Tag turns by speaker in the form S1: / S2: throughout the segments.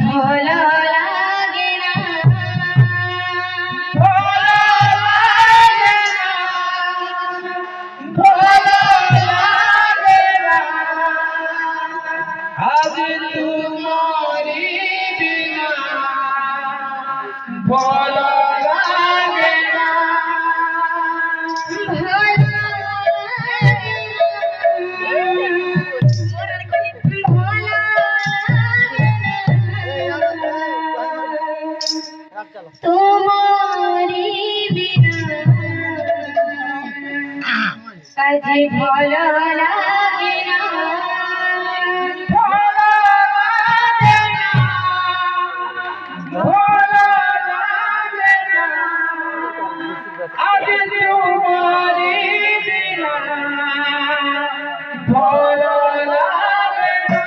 S1: ভালো লাগে না,
S2: আজ তোমারি বিনা ভালো লাগে না,
S1: তোমারি বিনা আজ ভালো লাগে না,
S2: আজ তোমারি বিনা ভালো লাগে না।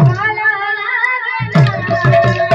S1: ভালো লাগে না।